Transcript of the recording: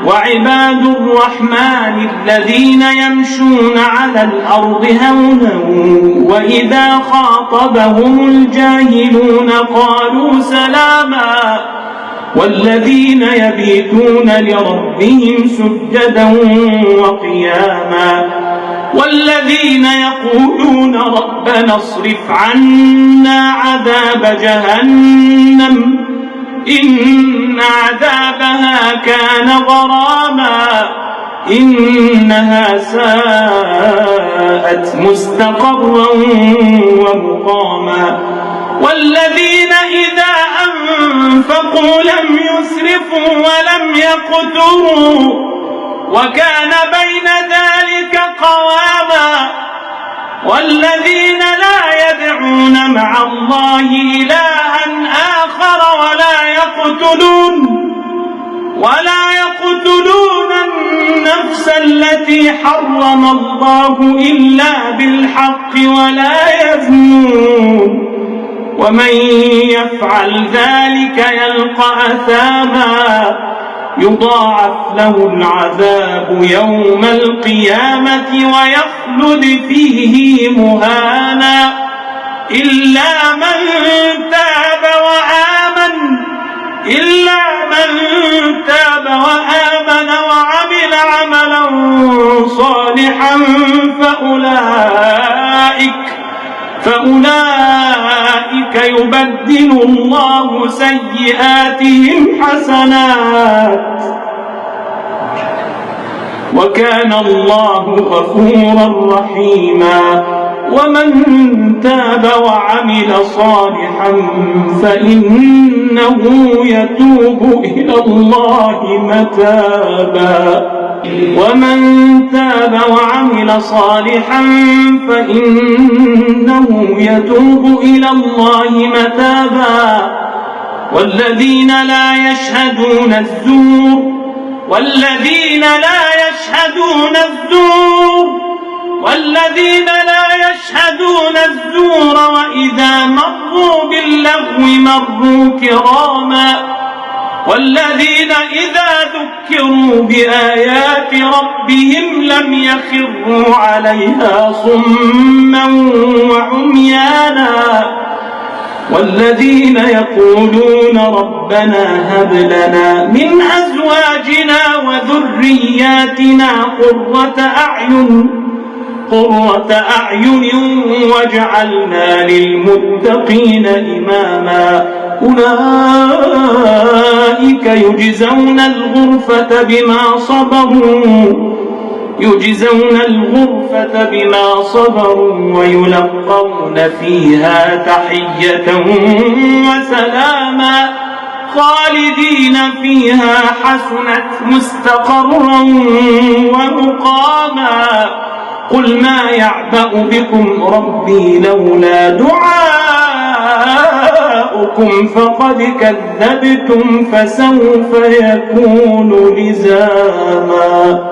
وعباد الرحمن الذين يمشون على الأرض هونا وإذا خاطبهم الجاهلون قالوا سلاما والذين يبيتون لربهم سجدا وقياما والذين يقولون ربنا اصرف عنا عذاب جهنم إن عذابها كان غراما إنها ساءت مستقرا ومقاما والذين إذا أنفقوا لم يسرفوا ولم يقتروا وكان بين ذلك قواما والذين لا يدعون مع الله إلها آخر ولا يقتلون النفس التي حرم الله إلا بالحق ولا يزنون ومن يفعل ذلك يلقى أثاما يضاعف له العذاب يوم القيامة ويخلد فيه مهانا إلا من تاب وعمل عملا صالحا فأولئك يبدل الله سيئاتهم حسنات وكان الله غفورا رحيما ومن تاب وعمل صالحا فإنه يتوب إلى الله متابا والذين لا يشهدون الزور وإذا مروا باللغو مروا كراما والذين إذا ذكروا بآيات ربهم لم يخروا عليها صما وعميانا والذين يقولون ربنا هب لنا من أزواجنا وذرياتنا قرة أعين واجعلنا للمتقين إماما أولئك يجزون الغرفة بما صبروا ويلقون فيها تحية وسلاما خالدين فيها حسنت مستقرا ومقاما قل ما يعبأ بكم ربي لولا دعاؤكم فقد كذبتم فسوف يكون لزاما.